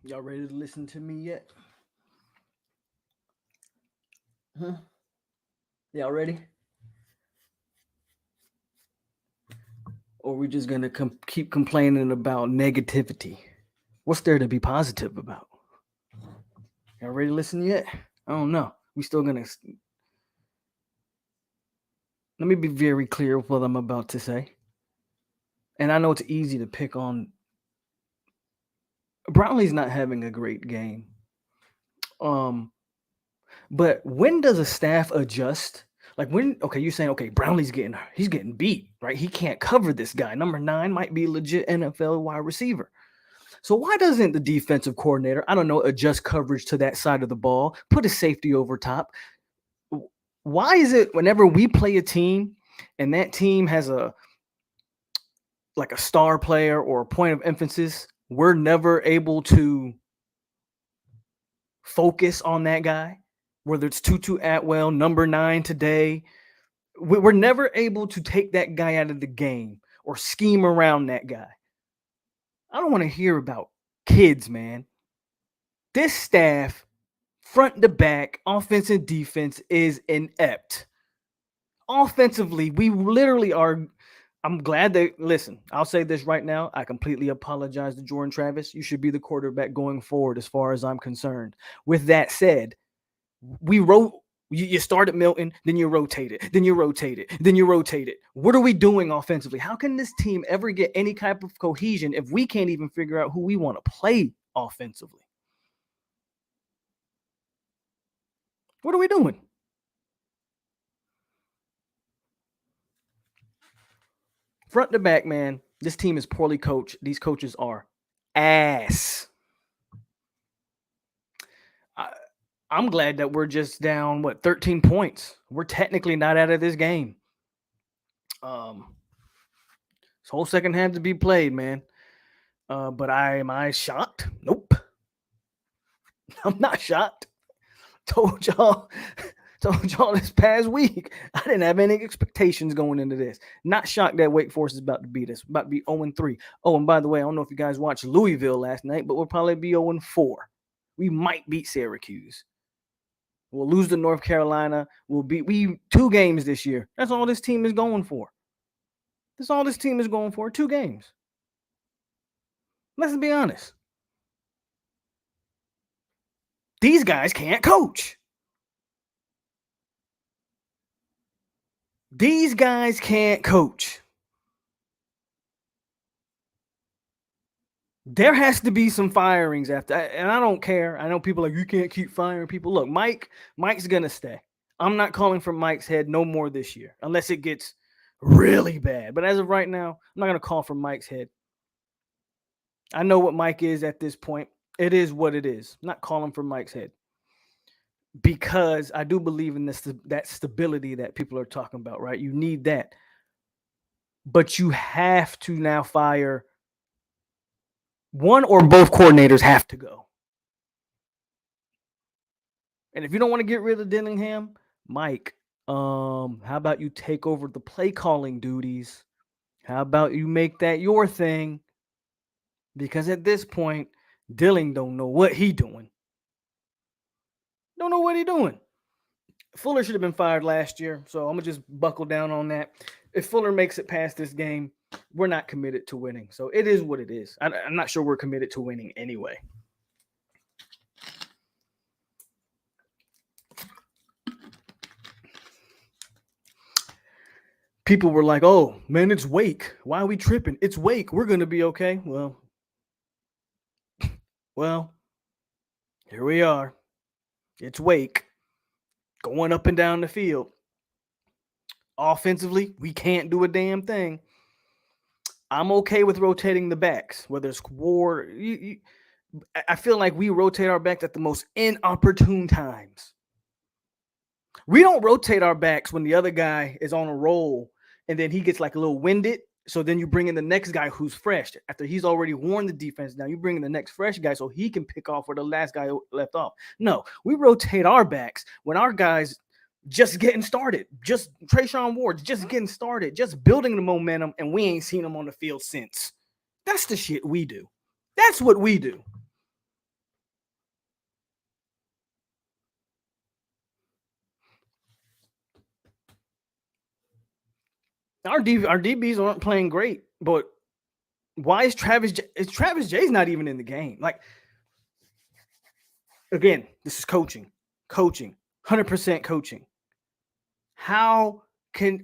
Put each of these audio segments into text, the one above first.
Y'all ready to listen to me yet? Huh? Y'all ready? Or we just gonna keep complaining about negativity? What's there to be positive about? Y'all ready to listen yet? I don't know. We still gonna. Let me be very clear with what I'm about to say. And I know it's easy to pick on. Brownlee's not having a great game. Um, but when does a staff adjust? Like when, okay, you're saying, okay, he's getting beat, right? He can't cover this guy. Number 9 might be legit NFL wide receiver. So why doesn't the defensive coordinator, I don't know, adjust coverage to that side of the ball, put a safety over top? Why is it whenever we play a team and that team has a star player or a point of emphasis, we're never able to focus on that guy? Whether it's Tutu Atwell, number 9 today, we're never able to take that guy out of the game or scheme around that guy. I don't want to hear about kids, man. This staff, front to back, offense and defense, is inept. Offensively, we literally are. I'm glad that, listen, I'll say this right now. I completely apologize to Jordan Travis. You should be the quarterback going forward as far as I'm concerned. With that said, we wrote. You started Milton, then you rotate it, then you rotate it, then you rotate it. What are we doing offensively? How can this team ever get any type of cohesion if we can't even figure out who we want to play offensively? What are we doing? Front to back, man, this team is poorly coached. These coaches are ass. I'm glad that we're just down, 13 points. We're technically not out of this game. This whole second half to be played, man. But am I shocked? Nope. I'm not shocked. Told y'all this past week. I didn't have any expectations going into this. Not shocked that Wake Forest is about to beat us. About to be 0-3. Oh, and by the way, I don't know if you guys watched Louisville last night, but we'll probably be 0-4. We might beat Syracuse. We'll lose to North Carolina. We 2 games this year. That's all this team is going for. That's all this team is going for. 2 games. Let's be honest. These guys can't coach. These guys can't coach. There has to be some firings after, and I don't care. I know people are like, you can't keep firing people. Look, Mike's gonna stay. I'm not calling for Mike's head no more this year, unless it gets really bad. But as of right now, I'm not gonna call for Mike's head. I know what Mike is at this point. It is what it is. I'm not calling for Mike's head because I do believe in that stability that people are talking about. Right? You need that, but you have to now fire. One or both coordinators have to go. And if you don't want to get rid of Dillingham, Mike, how about you take over the play calling duties? How about you make that your thing? Because at this point, Dilling don't know what he doing. Don't know what he doing. Fuller should have been fired last year, so I'm gonna just buckle down on that. If Fuller makes it past this game, we're not committed to winning. So it is what it is. I'm not sure we're committed to winning anyway. People were like, oh, man, it's Wake. Why are we tripping? It's Wake. We're going to be okay. Well, here we are. It's Wake going up and down the field. Offensively, we can't do a damn thing. I'm okay with rotating the backs, whether it's Ward. I feel like we rotate our backs at the most inopportune times. We don't rotate our backs when the other guy is on a roll and then he gets like a little winded. So then you bring in the next guy who's fresh after he's already worn the defense. Now you bring in the next fresh guy so he can pick off where the last guy left off. No, we rotate our backs when our guys just getting started. Just Trayshawn Ward's just getting started, just building the momentum, and we ain't seen him on the field since. That's the shit we do. That's what we do. Our DBs aren't playing great, but why is Travis Jay's not even in the game? Like, again, this is coaching, 100% coaching.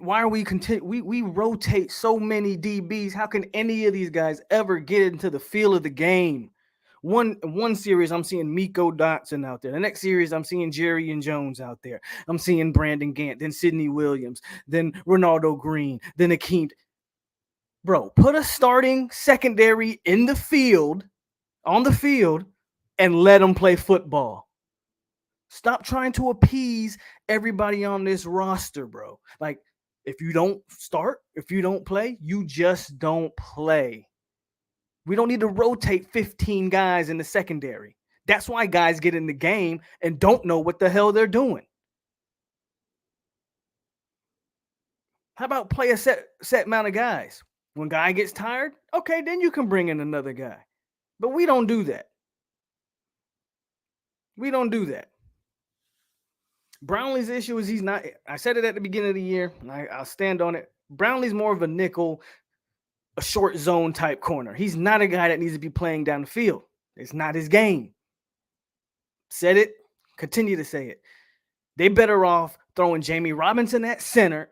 Why are we we rotate so many DBs? How can any of these guys ever get into the feel of the game? One series I'm seeing Miko Dotson out there. The next series I'm seeing Jerry and Jones out there. I'm seeing Brandon Gant, then Sidney Williams, then Ronaldo Green, then Akeem. Bro, put a starting secondary in the field, on the field, and let them play football. Stop trying to appease everybody on this roster, bro. Like, if you don't start, if you don't play, you just don't play. We don't need to rotate 15 guys in the secondary. That's why guys get in the game and don't know what the hell they're doing. How about play a set amount of guys? When guy gets tired, okay, then you can bring in another guy. But we don't do that. We don't do that. Brownlee's issue is he's not. I said it at the beginning of the year, and I'll stand on it. Brownlee's more of a nickel, a short zone type corner. He's not a guy that needs to be playing down the field. It's not his game. Said it, continue to say it. They better off throwing Jamie Robinson at center.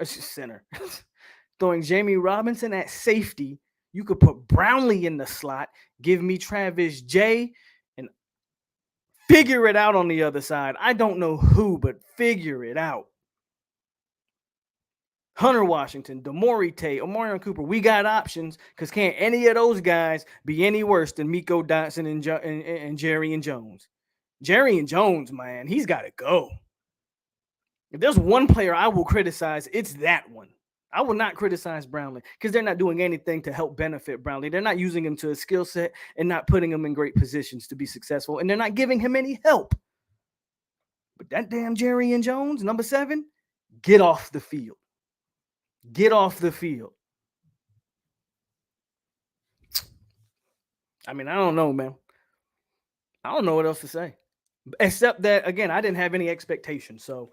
Throwing Jamie Robinson at safety. You could put Brownlee in the slot. Give me Travis Jay and figure it out on the other side. I don't know who, but figure it out. Hunter Washington, Damori Tate, Omarion Cooper. We got options because can't any of those guys be any worse than Miko Dotson and Jerry and Jones? Jerry and Jones, man, he's got to go. If there's one player I will criticize, it's that one. I will not criticize Brownlee because they're not doing anything to help benefit Brownlee. They're not using him to his skill set and not putting him in great positions to be successful, and they're not giving him any help. But that damn Jerry and Jones, number 7, get off the field. Get off the field. I mean, I don't know, man. I don't know what else to say. Except that, again, I didn't have any expectations. So,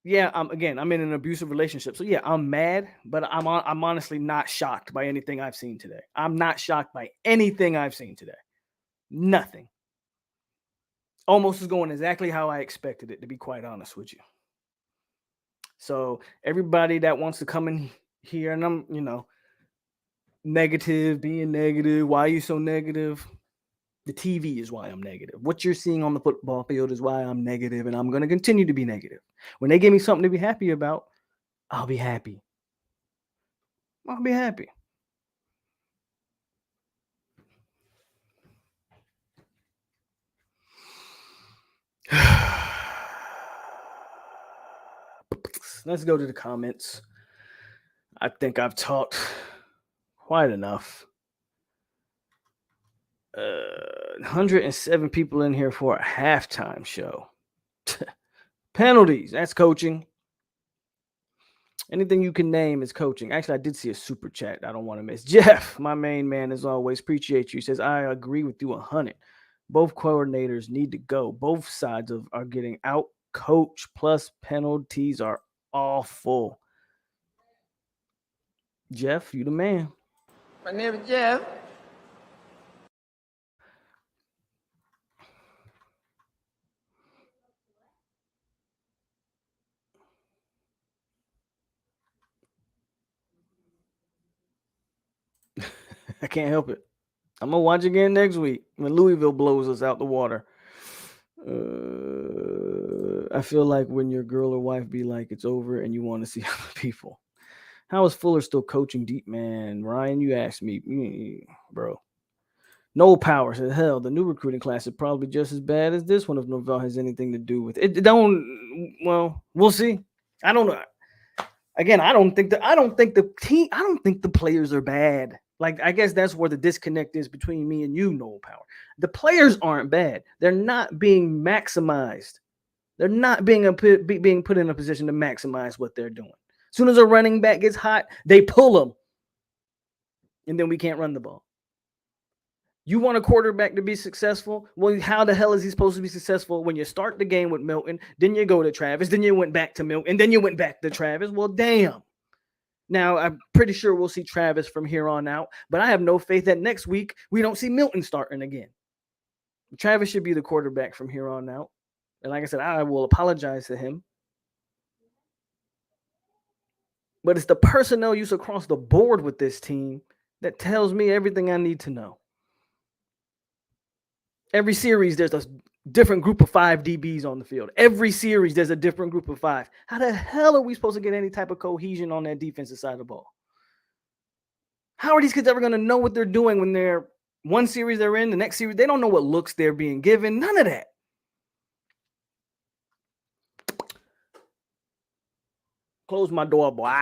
yeah, I'm in an abusive relationship. So, yeah, I'm mad, but I'm honestly not shocked by anything I've seen today. I'm not shocked by anything I've seen today. Nothing. Almost is going exactly how I expected it, to be quite honest with you. So, everybody that wants to come in here, and I'm, being negative. Why are you so negative? The TV is why I'm negative. What you're seeing on the football field is why I'm negative, and I'm going to continue to be negative. When they give me something to be happy about, I'll be happy. I'll be happy. Let's go to the comments. I think I've talked quite enough. 107 people in here for a halftime show. Penalties, that's coaching. Anything you can name is coaching. Actually, I did see a super chat I don't want to miss. Jeff, my main man, as always, appreciate you. He says, I agree with you 100. Both coordinators need to go. Both sides are getting out coached, plus penalties are awful. Jeff, you the man. My name is Jeff. I can't help it. I'm going to watch again next week when Louisville blows us out the water. I feel like when your girl or wife be like, it's over and you want to see other people. How is Fuller still coaching deep, man? Ryan, you asked me, bro. Noel Power said, hell, the new recruiting class is probably just as bad as this one if Norvell has anything to do with it. Well, we'll see. I don't know. Again, I don't think the players are bad. Like, I guess that's where the disconnect is between me and you, Noel Power. The players aren't bad. They're not being maximized. They're not being put in a position to maximize what they're doing. As soon as a running back gets hot, they pull them. And then we can't run the ball. You want a quarterback to be successful? Well, how the hell is he supposed to be successful when you start the game with Milton, then you go to Travis, then you went back to Milton, and then you went back to Travis? Well, damn. Now, I'm pretty sure we'll see Travis from here on out, but I have no faith that next week we don't see Milton starting again. Travis should be the quarterback from here on out. And like I said, I will apologize to him. But it's the personnel use across the board with this team that tells me everything I need to know. Every series, there's a different group of 5 DBs on the field. Every series, there's a different group of 5. How the hell are we supposed to get any type of cohesion on that defensive side of the ball? How are these kids ever going to know what they're doing when they're one series they're in, the next series, they don't know what looks they're being given. None of that. Close my door, boy.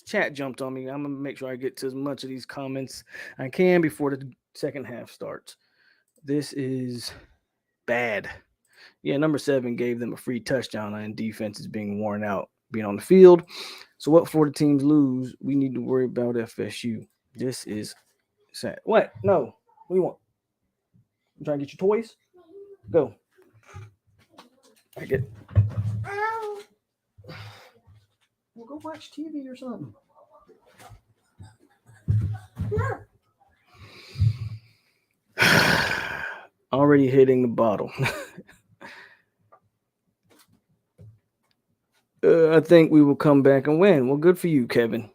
Chat jumped on me. I'm going to make sure I get to as much of these comments I can before the second half starts. This is bad. Yeah, number 7 gave them a free touchdown and defense is being worn out, being on the field. So what for the teams lose, we need to worry about FSU. This is sad. What? No. What do you want? You trying to get your toys? Go. I get. Well, go watch TV or something. Already hitting the bottle. I think we will come back and win. Well, good for you, Kevin.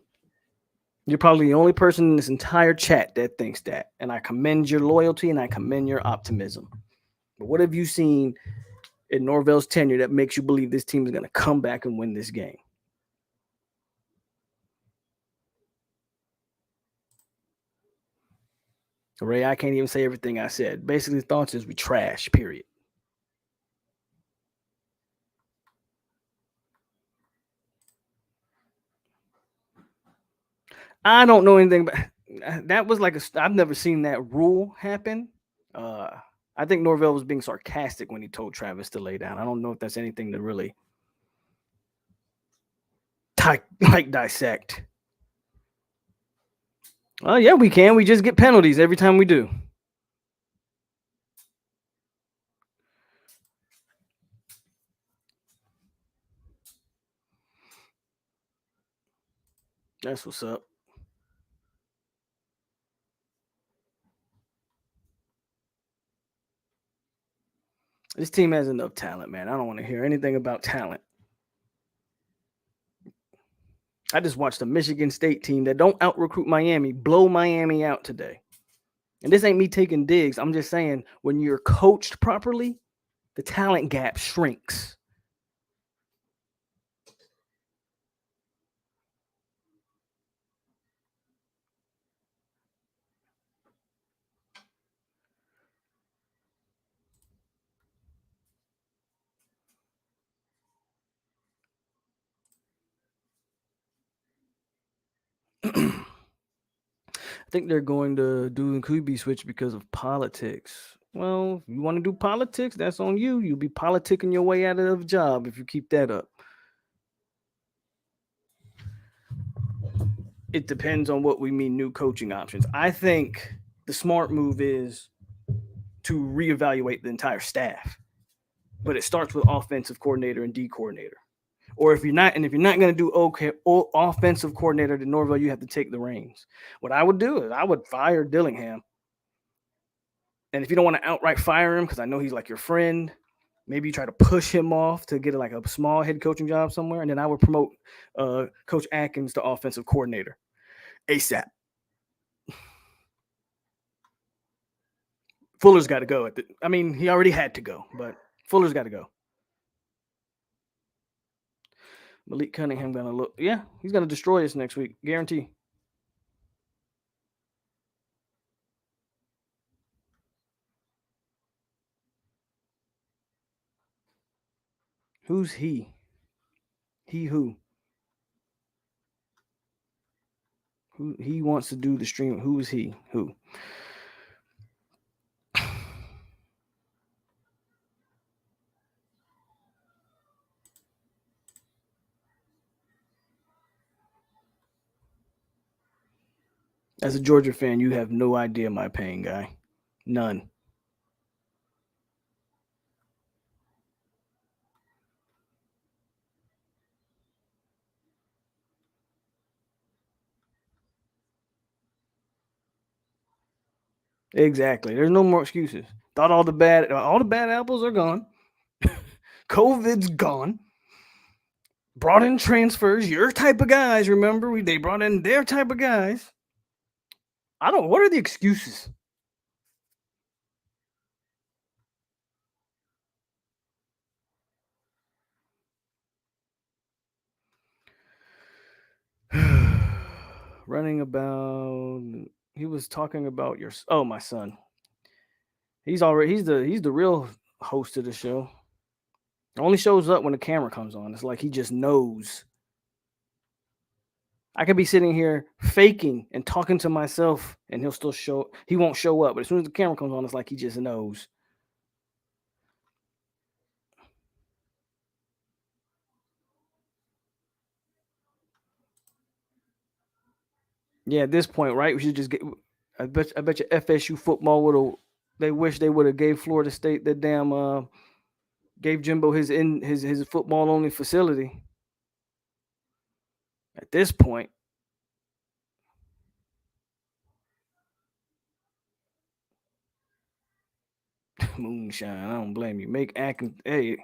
You're probably the only person in this entire chat that thinks that. And I commend your loyalty and I commend your optimism. But what have you seen in Norvell's tenure that makes you believe this team is going to come back and win this game? Ray, I can't even say everything I said. Basically, the thoughts is we trash, period. I don't know anything about that. Was like I've never seen that rule happen. I think Norvell was being sarcastic when he told Travis to lay down. I don't know if that's anything to really dissect. Oh, yeah, we can. We just get penalties every time we do. That's what's up. This team has enough talent, man. I don't want to hear anything about talent. I just watched a Michigan State team that don't out-recruit Miami blow Miami out today. And this ain't me taking digs. I'm just saying when you're coached properly, the talent gap shrinks. I think they're going to do a QB switch because of politics. Well, if you want to do politics, that's on you. You'll be politicking your way out of a job if you keep that up. It depends on what we mean new coaching options. I think the smart move is to reevaluate the entire staff. But it starts with offensive coordinator and D coordinator. Or if you're not going to do offensive coordinator to Norvell, you have to take the reins. What I would do is I would fire Dillingham. And if you don't want to outright fire him, because I know he's like your friend, maybe you try to push him off to get like a small head coaching job somewhere. And then I would promote Coach Atkins to offensive coordinator ASAP. Fuller's got to go. He already had to go, but Fuller's got to go. Malik Cunningham gonna look. Yeah, he's gonna destroy us next week, guarantee. Who's he? He who? Who he wants to do the stream? Who is he? Who? As a Georgia fan, you have no idea my pain, guy. None. Exactly. There's no more excuses. Thought all the bad apples are gone. COVID's gone. Brought in transfers, your type of guys. Remember, they brought in their type of guys. What are the excuses? Running about, he was talking about my son. He's the real host of the show. Only shows up when the camera comes on. It's like he just knows. I could be sitting here faking and talking to myself, and he won't show up. But as soon as the camera comes on, it's like he just knows. Yeah, at this point, right? We should just get. I bet you FSU football would have. They wish they would have gave Florida State the damn. Gave Jimbo his football only facility. At this point, moonshine. I don't blame you. Make acting. Hey,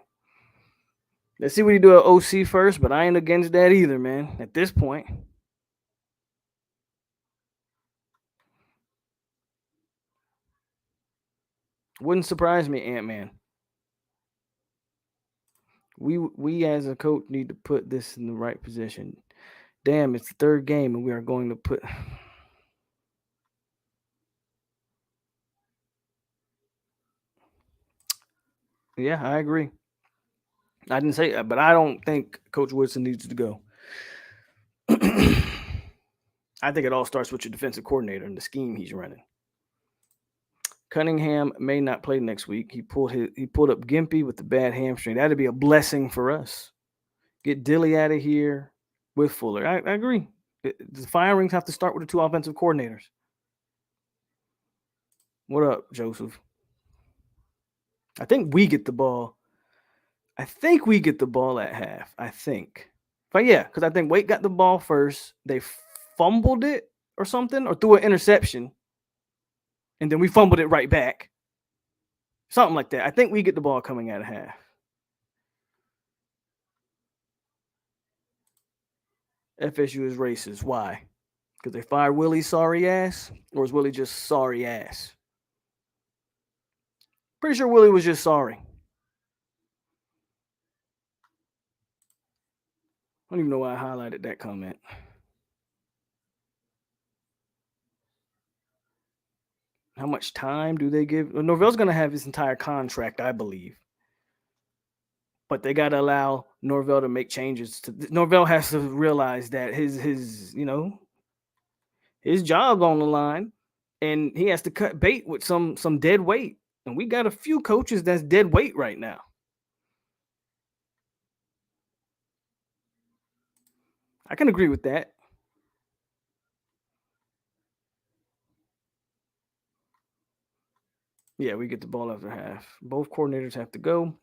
let's see what he do at OC first. But I ain't against that either, man. At this point, wouldn't surprise me, Ant-Man. We as a coach need to put this in the right position. Damn, it's the third game, and we are going to put. Yeah, I agree. I didn't say that, but I don't think Coach Woodson needs to go. I think it all starts with your defensive coordinator and the scheme he's running. Cunningham may not play next week. He pulled up Gimpy with the bad hamstring. That'd be a blessing for us. Get Dilly out of here with Fuller. I agree. The firings have to start with the two offensive coordinators. What up, Joseph? I think we get the ball. I think we get the ball at half. I think. But yeah, because I think Wake got the ball first. They fumbled it or something, or threw an interception. And then we fumbled it right back. Something like that. I think we get the ball coming out of half. FSU is racist. Why? Because they fired Willie's sorry ass? Or is Willie just sorry ass? Pretty sure Willie was just sorry. I don't even know why I highlighted that comment. How much time do they give? Norvell's going to have his entire contract, I believe. But they got to allow Norvell to make changes. Norvell has to realize that his job's on the line, and he has to cut bait with some dead weight. And we got a few coaches that's dead weight right now. I can agree with that. Yeah, we get the ball after half. Both coordinators have to go.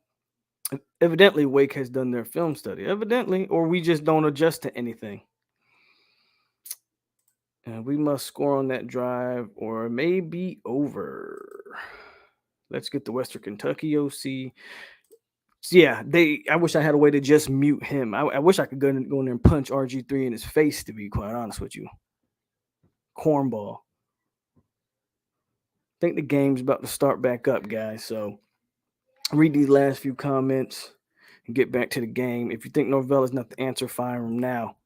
Evidently, Wake has done their film study. Evidently, or we just don't adjust to anything. And we must score on that drive, or it may be over. Let's get the Western Kentucky OC. Yeah, I wish I had a way to just mute him. I wish I could go in there and punch RG3 in his face, to be quite honest with you. Cornball. I think the game's about to start back up, guys. So read these last few comments and get back to the game. If you think Norvell is not the answer, fire him now.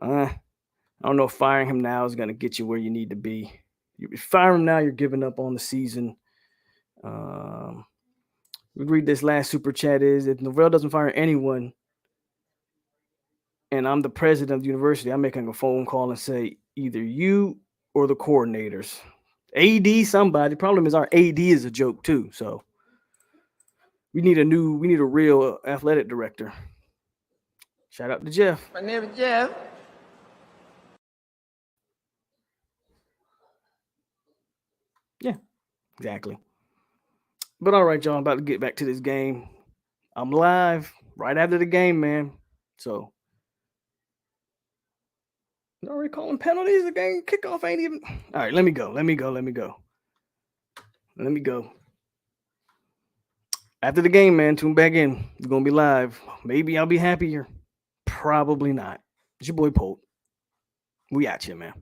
I don't know if firing him now is going to get you where you need to be. You fire him now, you're giving up on the season. We read this last super chat is, if Norvell doesn't fire anyone and I'm the president of the university, I'm making a phone call and say either you or the coordinators. AD somebody. Problem is our AD is a joke too. So we need a real athletic director. Shout out to Jeff. My name is Jeff. Yeah, exactly. But all right, y'all, I'm about to get back to this game. I'm live right after the game, man. So already calling penalties. The game kickoff ain't even. All right, let me go. Let me go. After the game, man, tune back in. It's gonna be live. Maybe I'll be happier. Probably not. It's your boy Pope. We at you, man.